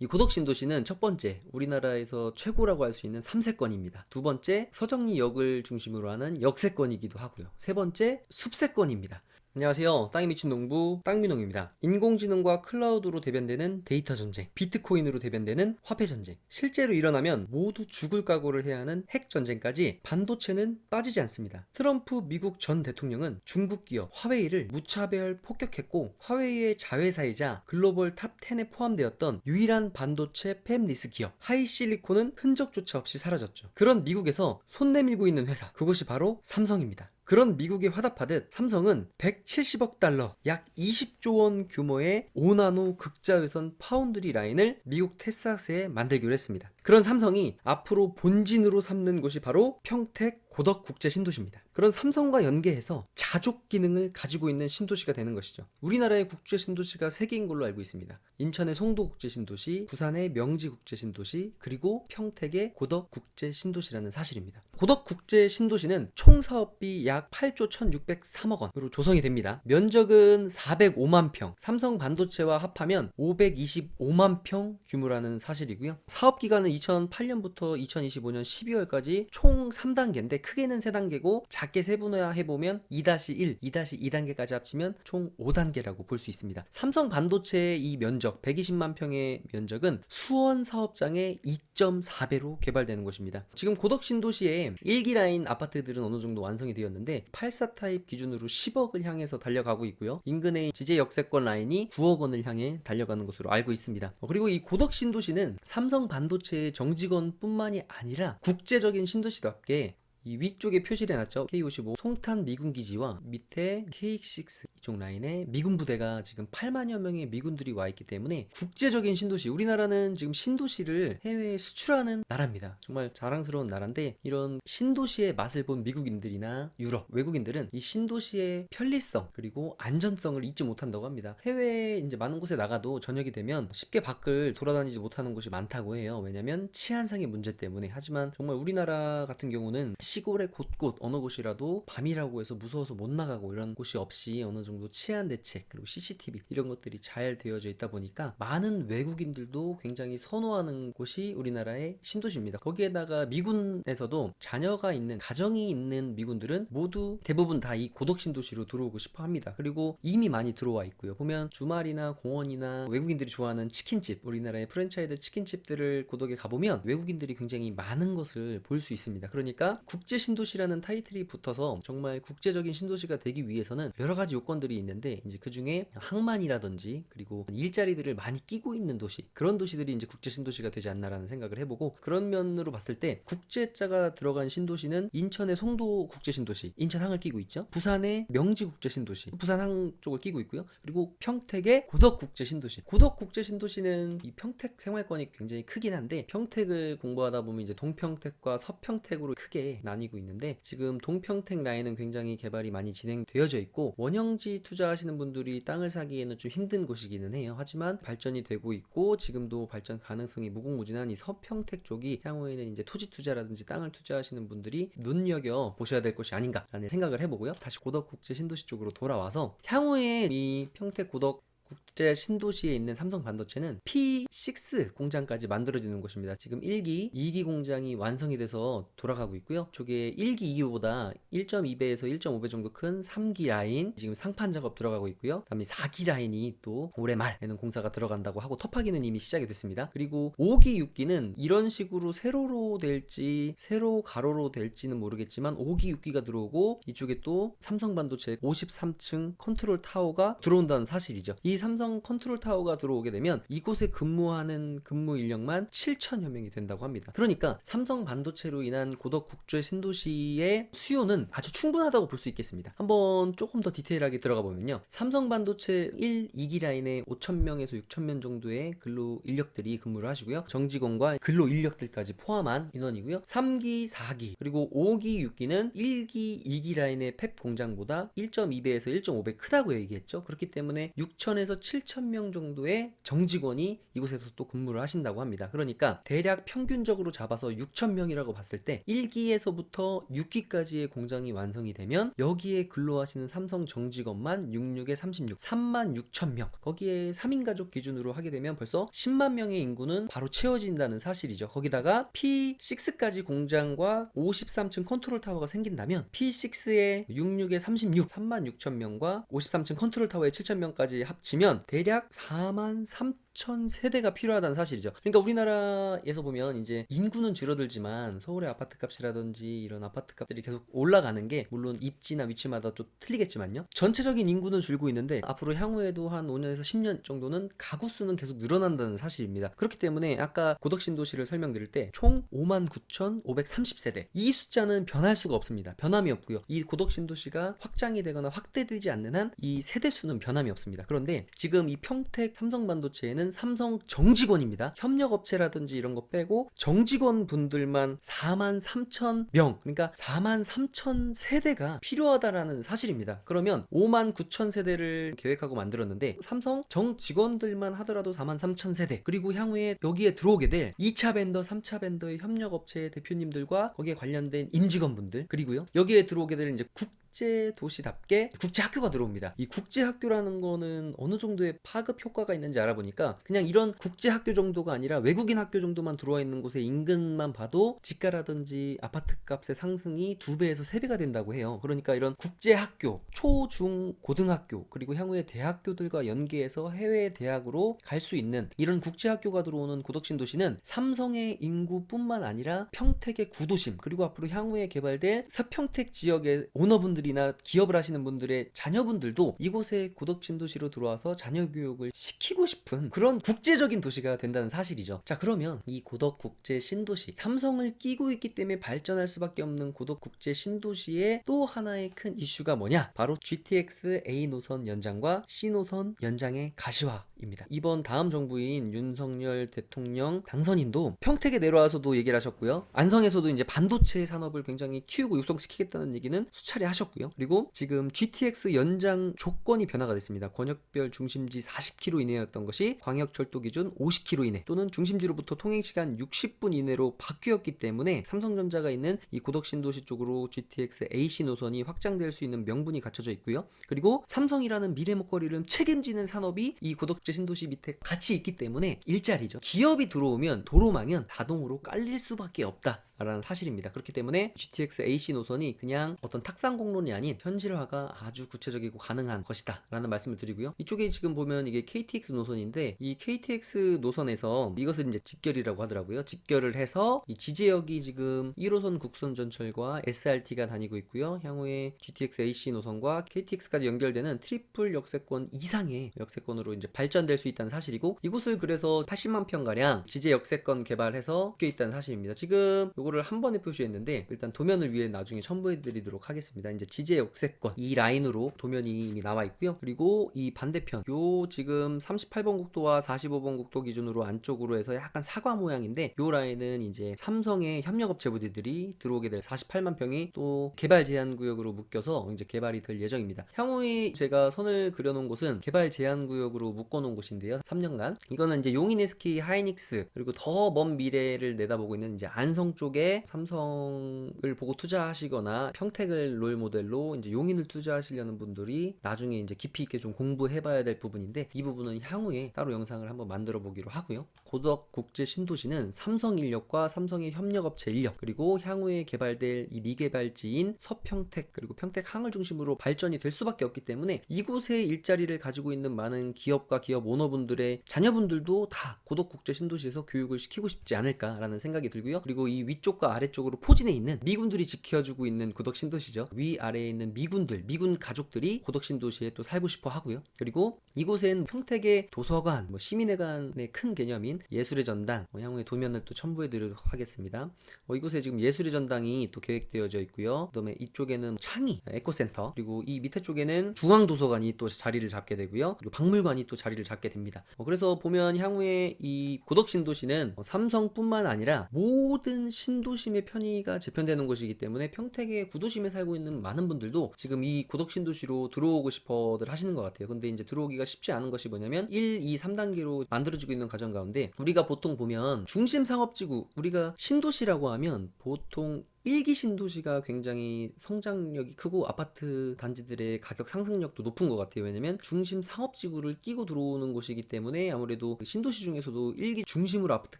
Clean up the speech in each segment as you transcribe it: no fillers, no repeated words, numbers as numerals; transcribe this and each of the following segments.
이 고덕 신도시는 첫 번째 우리나라에서 최고라고 할 수 있는 3세권입니다. 두 번째 서정리역을 중심으로 하는 역세권이기도 하고요. 세 번째 숲세권입니다. 안녕하세요. 땅이 미친 농부 땅민홍입니다. 인공지능과 클라우드로 대변되는 데이터 전쟁, 비트코인으로 대변되는 화폐 전쟁, 실제로 일어나면 모두 죽을 각오를 해야 하는 핵 전쟁까지 반도체는 빠지지 않습니다. 트럼프 미국 전 대통령은 중국 기업 화웨이를 무차별 폭격했고, 화웨이의 자회사이자 글로벌 탑 10에 포함되었던 유일한 반도체 팹리스 기업 하이실리콘은 흔적조차 없이 사라졌죠. 그런 미국에서 손 내밀고 있는 회사, 그것이 바로 삼성입니다. 그런 미국에 화답하듯 삼성은 170억 달러, 약 20조 원 규모의 5나노 극자외선 파운드리 라인을 미국 텍사스에 만들기로 했습니다. 그런 삼성이 앞으로 본진으로 삼는 곳이 바로 평택 고덕 국제 신도시입니다. 그런 삼성과 연계해서 자족 기능을 가지고 있는 신도시가 되는 것이죠. 우리나라의 국제 신도시가 3개인 걸로 알고 있습니다. 인천의 송도 국제 신도시, 부산의 명지 국제 신도시, 그리고 평택의 고덕 국제 신도시라는 사실입니다. 고덕 국제 신도시는 총 사업비 약 8조 1,603억 원으로 조성이 됩니다. 면적은 405만 평, 삼성 반도체와 합하면 525만 평 규모라는 사실이고요. 사업 기간은 2008년부터 2025년 12월까지 총 3단계인데 크게는 3단계고 작게 세분화해보면 2-1, 2-2단계까지 합치면 총 5단계라고 볼 수 있습니다. 삼성 반도체의 이 면적 120만 평의 면적은 수원 사업장의 2.4배로 개발되는 것입니다. 지금 고덕 신도시에 1기 라인 아파트들은 어느 정도 완성이 되었는데 84 타입 기준으로 10억을 향해서 달려가고 있고요. 인근의 지제 역세권 라인이 9억 원을 향해 달려가는 것으로 알고 있습니다. 그리고 이 고덕 신도시는 삼성 반도체의 정직원뿐만이 아니라 국제적인 신도시답게 이 위쪽에 표시를 해놨죠. K55 송탄 미군기지와 밑에 KX 이쪽 라인에 미군 부대가 지금 8만여 명의 미군들이 와 있기 때문에 국제적인 신도시, 우리나라는 지금 신도시를 해외에 수출하는 나라입니다. 정말 자랑스러운 나라인데, 이런 신도시의 맛을 본 미국인들이나 유럽 외국인들은 이 신도시의 편리성 그리고 안전성을 잊지 못한다고 합니다. 해외에 이제 많은 곳에 나가도 저녁이 되면 쉽게 밖을 돌아다니지 못하는 곳이 많다고 해요. 왜냐면 치안상의 문제 때문에. 하지만 정말 우리나라 같은 경우는 시골의 곳곳 어느 곳이라도 밤이라고 해서 무서워서 못 나가고 이런 곳이 없이 어느 정도 치안 대책 그리고 CCTV 이런 것들이 잘 되어져 있다 보니까 많은 외국인들도 굉장히 선호하는 곳이 우리나라의 신도시입니다. 거기에다가 미군에서도 자녀가 있는 가정이 있는 미군들은 모두 대부분 다 이 고덕 신도시로 들어오고 싶어 합니다. 그리고 이미 많이 들어와 있고요. 보면 주말이나 공원이나 외국인들이 좋아하는 치킨집, 우리나라의 프랜차이즈 치킨집들을 고덕에 가보면 외국인들이 굉장히 많은 것을 볼 수 있습니다. 그러니까 국제 신도시라는 타이틀이 붙어서 정말 국제적인 신도시가 되기 위해서는 여러 가지 요건들이 있는데, 이제 그 중에 항만이라든지 그리고 일자리들을 많이 끼고 있는 도시, 그런 도시들이 이제 국제 신도시가 되지 않나라는 생각을 해보고, 그런 면으로 봤을 때 국제자가 들어간 신도시는 인천의 송도 국제 신도시, 인천항을 끼고 있죠. 부산의 명지 국제 신도시, 부산항 쪽을 끼고 있고요. 그리고 평택의 고덕 국제 신도시. 고덕 국제 신도시는 이 평택 생활권이 굉장히 크긴 한데, 평택을 공부하다 보면 이제 동평택과 서평택으로 크게 나뉘고 있는데, 지금 동평택 라인은 굉장히 개발이 많이 진행되어져 있고 원형지 투자하시는 분들이 땅을 사기에는 좀 힘든 곳이기는 해요. 하지만 발전이 되고 있고 지금도 발전 가능성이 무궁무진한 이 서평택 쪽이 향후에는 이제 토지 투자라든지 땅을 투자하시는 분들이 눈여겨 보셔야 될 곳이 아닌가라는 생각을 해보고요. 다시 고덕 국제 신도시 쪽으로 돌아와서 향후에 이 평택 고덕 국제 신도시에 있는 삼성 반도체는 P6 공장까지 만들어지는 곳입니다. 지금 1기, 2기 공장이 완성이 돼서 돌아가고 있고요. 저게 1기, 2기보다 1.2배에서 1.5배 정도 큰 3기 라인 지금 상판 작업 들어가고 있고요. 그다음에 4기 라인이 또 올해 말에는 공사가 들어간다고 하고 터파기는 이미 시작이 됐습니다. 그리고 5기, 6기는 이런 식으로 세로로 될지 세로 가로로 될지는 모르겠지만 5기, 6기가 들어오고 이쪽에 또 삼성 반도체 53층 컨트롤 타워가 들어온다는 사실이죠. 이 삼성 컨트롤 타워가 들어오게 되면 이곳에 근무하는 근무 인력만 7천여 명이 된다고 합니다. 그러니까 삼성 반도체로 인한 고덕 국제 신도시의 수요는 아주 충분하다고 볼 수 있겠습니다. 한번 조금 더 디테일하게 들어가 보면요. 삼성 반도체 1, 2기 라인에 5천명에서 6천명 정도의 근로 인력들이 근무를 하시고요. 정직원과 근로 인력들까지 포함한 인원이고요. 3기, 4기, 그리고 5기, 6기는 1기, 2기 라인의 펩 공장보다 1.2배에서 1.5배 크다고 얘기했죠. 그렇기 때문에 6천에서 7,000명 정도의 정직원이 이곳에서 또 근무를 하신다고 합니다. 그러니까 대략 평균적으로 잡아서 6,000명이라고 봤을 때 1기에서부터 6기까지의 공장이 완성이 되면 여기에 근로하시는 삼성 정직원만 66에 36, 36,000명. 거기에 3인 가족 기준으로 하게 되면 벌써 10만 명의 인구는 바로 채워진다는 사실이죠. 거기다가 P6까지 공장과 53층 컨트롤 타워가 생긴다면 P6의 66에 36, 36,000명과 53층 컨트롤 타워의 7,000명까지 합치면 대략 43,000세대가 필요하다는 사실이죠. 그러니까 우리나라에서 보면 이제 인구는 줄어들지만 서울의 아파트 값이라든지 이런 아파트 값들이 계속 올라가는 게 물론 입지나 위치마다 또 틀리겠지만요. 전체적인 인구는 줄고 있는데 앞으로 향후에도 한 5년에서 10년 정도는 가구 수는 계속 늘어난다는 사실입니다. 그렇기 때문에 아까 고덕신도시를 설명드릴 때 총 59,530세대 이 숫자는 변할 수가 없습니다. 변함이 없고요. 이 고덕신도시가 확장이 되거나 확대되지 않는 한 이 세대 수는 변함이 없습니다. 그런데 지금 이 평택 삼성반도체에는 삼성 정직원입니다. 협력업체라든지 이런 거 빼고 정직원 분들만 43,000명 그러니까 43,000세대가 필요하다라는 사실입니다. 그러면 59,000세대를 계획하고 만들었는데 삼성 정직원들만 하더라도 43,000세대 그리고 향후에 여기에 들어오게 될 2차 벤더, 3차 벤더의 협력업체 대표님들과 거기에 관련된 임직원분들 그리고요 여기에 들어오게 될 이제 국제 도시답게 국제 학교가 들어옵니다. 이 국제 학교라는 거는 어느 정도의 파급 효과가 있는지 알아보니까 그냥 이런 국제 학교 정도가 아니라 외국인 학교 정도만 들어와 있는 곳의 인근만 봐도 집가라든지 아파트 값의 상승이 2배에서 3배가 된다고 해요. 그러니까 이런 국제 학교, 초, 중, 고등학교 그리고 향후에 대학교들과 연계해서 해외 대학으로 갈 수 있는 이런 국제 학교가 들어오는 고덕신도시는 삼성의 인구뿐만 아니라 평택의 구도심 그리고 앞으로 향후에 개발될 서평택 지역의 오너분들 이나 기업을 하시는 분들의 자녀분들도 이곳에 고덕신도시로 들어와서 자녀 교육을 시키고 싶은 그런 국제적인 도시가 된다는 사실이죠. 자 그러면 이 고덕국제 신도시 삼성을 끼고 있기 때문에 발전할 수밖에 없는 고덕국제 신도시의 또 하나의 큰 이슈가 뭐냐 바로 GTX A 노선 연장과 C 노선 연장의 가시화입니다. 이번 다음 정부인 윤석열 대통령 당선인도 평택에 내려와서도 얘기를 하셨고요. 안성에서도 이제 반도체 산업을 굉장히 키우고 육성시키겠다는 얘기는 수차례 하셨고요. 그리고 지금 GTX 연장 조건이 변화가 됐습니다. 권역별 중심지 40km 이내였던 것이 광역철도 기준 50km 이내 또는 중심지로부터 통행시간 60분 이내로 바뀌었기 때문에 삼성전자가 있는 이 고덕신도시 쪽으로 GTX AC 노선이 확장될 수 있는 명분이 갖춰져 있고요. 그리고 삼성이라는 미래 먹거리를 책임지는 산업이 이 고덕제 신도시 밑에 같이 있기 때문에 일자리죠. 기업이 들어오면 도로망은 자동으로 깔릴 수밖에 없다. 라는 사실입니다. 그렇기 때문에 GTX AC 노선이 그냥 어떤 탁상공론이 아닌 현실화가 아주 구체적이고 가능한 것이다 라는 말씀을 드리고요. 이쪽에 지금 보면 이게 KTX 노선인데 이 KTX 노선에서 이것을 이제 직결이라고 하더라고요. 직결을 해서 이 지제역이 지금 1호선 국선 전철과 SRT가 다니고 있고요. 향후에 GTX AC 노선과 KTX까지 연결되는 트리플 역세권 이상의 역세권으로 이제 발전될 수 있다는 사실이고 이곳을 그래서 80만 평가량 지제 역세권 개발해서 껴 있다는 사실입니다. 지금 요거를 한 번에 표시했는데 일단 도면을 위해 나중에 첨부해 드리도록 하겠습니다. 이제 지제 역세권 이 라인으로 도면이 이미 나와 있고요. 그리고 이 반대편 요 지금 38번 국도와 45번 국도 기준으로 안쪽으로 해서 약간 사과 모양인데 요 라인은 이제 삼성의 협력업체 부지들이 들어오게 될 48만 평이 또 개발 제한 구역으로 묶여서 이제 개발이 될 예정입니다. 향후에 제가 선을 그려놓은 곳은 개발 제한 구역으로 묶어놓은 곳인데요. 3년간 이거는 이제 용인 SK 하이닉스 그리고 더 먼 미래를 내다보고 있는 이제 안성 쪽에 삼성을 보고 투자하시거나 평택을 롤 모델로 이제 용인을 투자하시려는 분들이 나중에 이제 깊이 있게 좀 공부해봐야 될 부분인데 이 부분은 향후에 따로 영상을 한번 만들어 보기로 하고요. 고덕 국제 신도시는 삼성 인력과 삼성의 협력업체 인력 그리고 향후에 개발될 이 미개발지인 서평택 그리고 평택항을 중심으로 발전이 될 수밖에 없기 때문에 이곳에 일자리를 가지고 있는 많은 기업과 기업 오너분들의 자녀분들도 다 고덕 국제 신도시에서 교육을 시키고 싶지 않을까라는 생각이 들고요. 그리고 이 위쪽과 아래쪽으로 포진해 있는 미군들이 지켜주고 있는 고덕 신도시죠. 위아래에 있는 미군들, 미군 가족들이 고덕 신도시에 또 살고 싶어 하고요. 그리고 이곳엔 평택의 도서관, 시민회관의 큰 개념인 예술의 전당, 향후에 도면을 또 첨부해 드리도록 하겠습니다. 이곳에 지금 예술의 전당이 또 계획되어져 있고요. 그다음에 이쪽에는 창의 에코센터, 그리고 이 밑에 쪽에는 중앙도서관이 또 자리를 잡게 되고요. 그리고 박물관이 또 자리를 잡게 됩니다. 그래서 보면 향후에 이 고덕 신도시는 삼성뿐만 아니라 모든 신도심의 편의가 재편되는 곳이기 때문에 평택의 구도심에 살고 있는 많은 분들도 지금 이 고덕 신도시로 들어오고 싶어들 하시는 것 같아요. 근데 이제 들어오기가 쉽지 않은 것이 뭐냐면 1, 2, 3단계로 만들어지고 있는 과정 가운데 우리가 보통 보면 중심 상업지구, 우리가 신도시라고 하면 보통 1기 신도시가 굉장히 성장력이 크고 아파트 단지들의 가격 상승력도 높은 것 같아요. 왜냐면 중심 상업지구를 끼고 들어오는 곳이기 때문에 아무래도 신도시 중에서도 1기 중심으로 아파트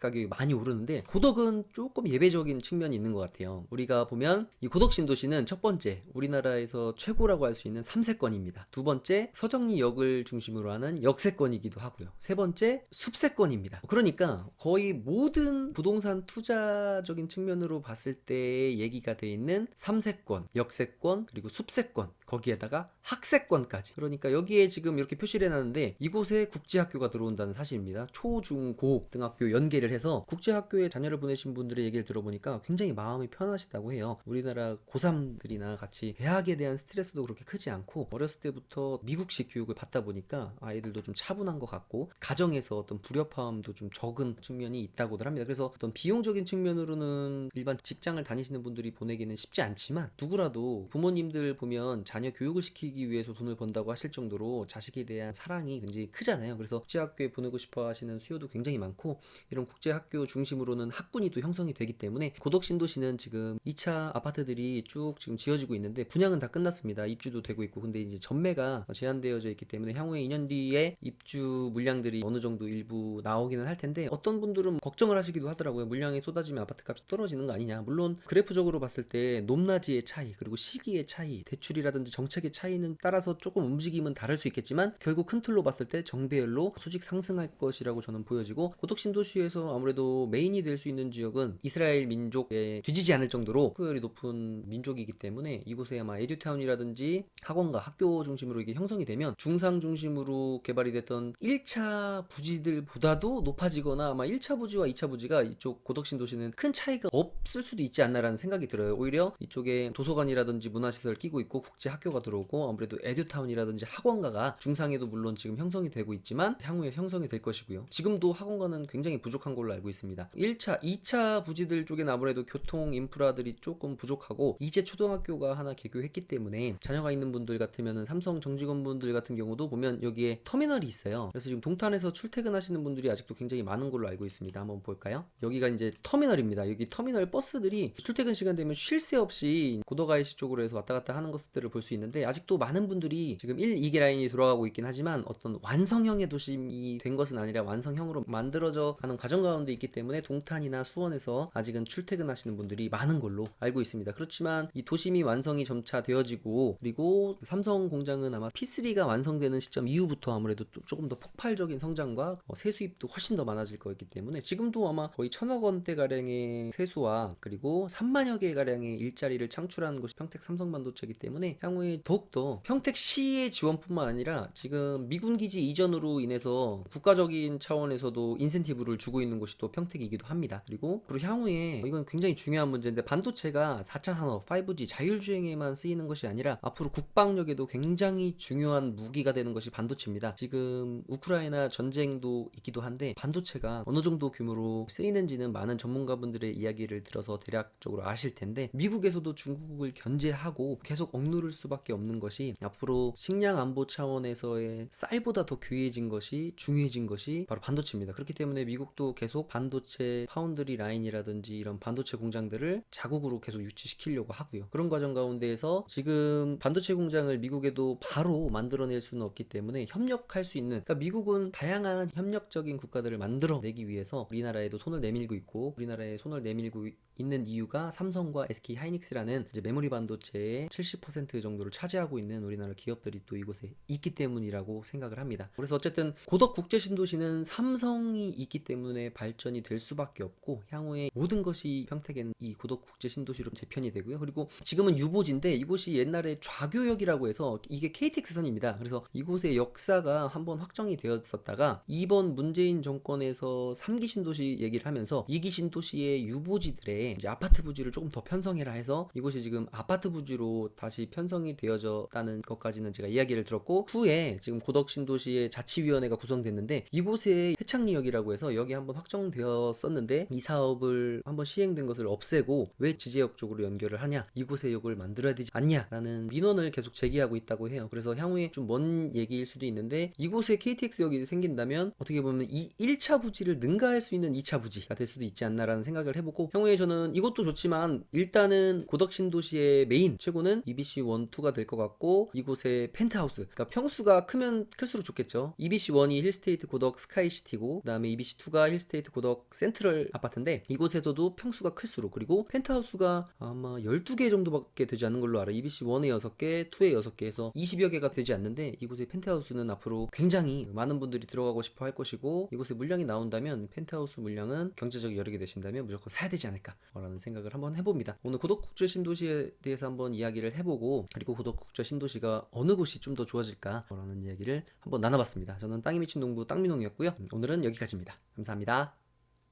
가격이 많이 오르는데 고덕은 조금 예외적인 측면이 있는 것 같아요. 우리가 보면 이 고덕 신도시는 첫 번째 우리나라에서 최고라고 할 수 있는 3세권입니다. 두 번째 서정리역을 중심으로 하는 역세권이기도 하고요. 세 번째 숲세권입니다. 그러니까 거의 모든 부동산 투자적인 측면으로 봤을 때 얘기가 돼 있는 3세권, 역세권, 그리고 숲세권, 거기에다가 학세권까지. 그러니까 여기에 지금 이렇게 표시를 해놨는데 이곳에 국제학교가 들어온다는 사실입니다. 초, 중, 고 등학교 연계를 해서 국제학교에 자녀를 보내신 분들의 얘기를 들어보니까 굉장히 마음이 편하시다고 해요. 우리나라 고3들이나 같이 대학에 대한 스트레스도 그렇게 크지 않고 어렸을 때부터 미국식 교육을 받다 보니까 아이들도 좀 차분한 것 같고 가정에서 어떤 불협화음도 좀 적은 측면이 있다고들 합니다. 그래서 어떤 비용적인 측면으로는 일반 직장을 다니시는 분들이 보내기는 쉽지 않지만 누구라도 부모님들 보면 자녀 교육을 시키기 위해서 돈을 번다고 하실 정도로 자식에 대한 사랑이 굉장히 크잖아요. 그래서 국제학교에 보내고 싶어 하시는 수요도 굉장히 많고 이런 국제학교 중심으로는 학군이 또 형성이 되기 때문에 고덕 신도시는 지금 2차 아파트들이 쭉 지금 지어지고 있는데 분양은 다 끝났습니다. 입주도 되고 있고 근데 이제 전매가 제한되어져 있기 때문에 향후에 2년 뒤에 입주 물량들이 어느 정도 일부 나오기는 할 텐데 어떤 분들은 걱정을 하시기도 하더라고요. 물량이 쏟아지면 아파트값이 떨어지는 거 아니냐. 물론 그래프적으로 봤을 때 높낮이의 차이 그리고 시기의 차이 대출이라든지 정책의 차이는 따라서 조금 움직임은 다를 수 있겠지만 결국 큰 틀로 봤을 때 정배열로 수직 상승할 것이라고 저는 보여지고 고덕 신도시에서 아무래도 메인이 될 수 있는 지역은 이스라엘 민족에 뒤지지 않을 정도로 수요율이 높은 민족이기 때문에 이곳에 아마 에듀타운이라든지 학원과 학교 중심으로 이게 형성이 되면 중상 중심으로 개발이 됐던 1차 부지들보다도 높아지거나 아마 1차 부지와 2차 부지가 이쪽 고덕 신도시는 큰 차이가 없을 수도 있지 않나라는 생각이 들어요. 오히려 이쪽에 도서관이라든지 문화시설 끼고 있고 국제학교가 들어오고 아무래도 에듀타운이라든지 학원가가 중상에도 물론 지금 형성이 되고 있지만 향후에 형성이 될 것이고요. 지금도 학원가는 굉장히 부족한 걸로 알고 있습니다. 1차, 2차 부지들 쪽에는 아무래도 교통 인프라들이 조금 부족하고 이제 초등학교가 하나 개교했기 때문에 자녀가 있는 분들 같으면은 삼성 정직원 분들 같은 경우도 보면 여기에 터미널이 있어요. 그래서 지금 동탄에서 출퇴근하시는 분들이 아직도 굉장히 많은 걸로 알고 있습니다. 한번 볼까요? 여기가 이제 터미널입니다. 여기 터미널 버스들이 출퇴근 시간 되면 쉴 새 없이 고덕 IC 쪽으로 해서 왔다 갔다 하는 것들을 볼 수 있는데 아직도 많은 분들이 지금 1, 2기 라인이 돌아가고 있긴 하지만 어떤 완성형의 도심이 된 것은 아니라 완성형으로 만들어져 가는 과정 가운데 있기 때문에 동탄이나 수원에서 아직은 출퇴근하시는 분들이 많은 걸로 알고 있습니다. 그렇지만 이 도심이 완성이 점차 되어지고 그리고 삼성 공장은 아마 P3가 완성되는 시점 이후부터 아무래도 또 조금 더 폭발적인 성장과 세수입도 훨씬 더 많아질 거였기 때문에 지금도 아마 거의 1,000억 원대 가량의 세수와 그리고 3만여 개 가량의 일자리를 창출하는 곳이 평택 삼성반도체이기 때문에 향후에 더욱더 평택시의 지원뿐만 아니라 지금 미군기지 이전으로 인해서 국가적인 차원에서도 인센티브를 주고 있는 곳이 또 평택이기도 합니다. 그리고 향후에 이건 굉장히 중요한 문제인데 반도체가 4차 산업, 5G, 자율주행에만 쓰이는 것이 아니라 앞으로 국방력에도 굉장히 중요한 무기가 되는 것이 반도체입니다. 지금 우크라이나 전쟁도 있기도 한데 반도체가 어느 정도 규모로 쓰이는지는 많은 전문가분들의 이야기를 들어서 대략적으로 아실 텐데 미국에서도 중국을 견제하고 계속 억누를 수밖에 없는 것이 앞으로 식량 안보 차원에서의 쌀보다 더 귀해진 것이 중요해진 것이 바로 반도체입니다. 그렇기 때문에 미국도 계속 반도체 파운드리 라인이라든지 이런 반도체 공장들을 자국으로 계속 유치시키려고 하고요. 그런 과정 가운데에서 지금 반도체 공장을 미국에도 바로 만들어낼 수는 없기 때문에 협력할 수 있는 그러니까 미국은 다양한 협력적인 국가들을 만들어내기 위해서 우리나라에도 손을 내밀고 있고 우리나라에 손을 내밀고 있는 이유가 삼성과 SK 하이닉스라는 이제 메모리 반도체의 70% 정도를 차지하고 있는 우리나라 기업들이 또 이곳에 있기 때문이라고 생각을 합니다. 그래서 어쨌든 고덕 국제 신도시는 삼성이 있기 때문에 발전이 될 수밖에 없고 향후에 모든 것이 평택에는 이 고덕 국제 신도시로 재편이 되고요. 그리고 지금은 유보지인데 이곳이 옛날에 좌교역이라고 해서 이게 KTX선입니다. 그래서 이곳의 역사가 한번 확정이 되었었다가 이번 문재인 정권에서 3기 신도시 얘기를 하면서 2기 신도시의 유보지들의 이제 아파트 부지를 조금 더 편성해라 해서 이곳이 지금 아파트 부지로 다시 편성이 형성이 되어졌다는 것까지는 제가 이야기를 들었고, 후에 지금 고덕신도시의 자치위원회가 구성됐는데 이곳에 해창리역이라고 해서 여기 한번 확정되었었는데 이 사업을 한번 시행된 것을 없애고 왜 지제역 쪽으로 연결을 하냐, 이곳에 역을 만들어야 되지 않냐라는 민원을 계속 제기하고 있다고 해요. 그래서 향후에 좀 먼 얘기일 수도 있는데 이곳에 KTX역이 생긴다면 어떻게 보면 이 1차 부지를 능가할 수 있는 2차 부지가 될 수도 있지 않나라는 생각을 해보고, 향후에 저는 이것도 좋지만 일단은 고덕신도시의 메인 최고는 EBC 1, 2가 될 것 같고, 이곳의 펜트하우스, 그러니까 평수가 크면 클수록 좋겠죠. EBC 1이 힐스테이트 고덕 스카이시티고, 그 다음에 EBC 2가 힐스테이트 고덕 센트럴 아파트인데 이곳에서도 평수가 클수록, 그리고 펜트하우스가 아마 12개 정도밖에 되지 않는 걸로 알아요. EBC 1에 6개, 2에 6개에서 20여 개가 되지 않는데 이곳의 펜트하우스는 앞으로 굉장히 많은 분들이 들어가고 싶어 할 것이고, 이곳에 물량이 나온다면 펜트하우스 물량은 경제적 여력이 되신다면 무조건 사야 되지 않을까라는 생각을 한번 해봅니다. 오늘 고덕국제신도시에 대해서 한번 이야기를 해보고, 그리고 고덕국제신도시가 어느 곳이 좀 더 좋아질까라는 이야기를 한번 나눠봤습니다. 저는 땅이 미친 농부 땅민홍이었고요. 오늘은 여기까지입니다. 감사합니다.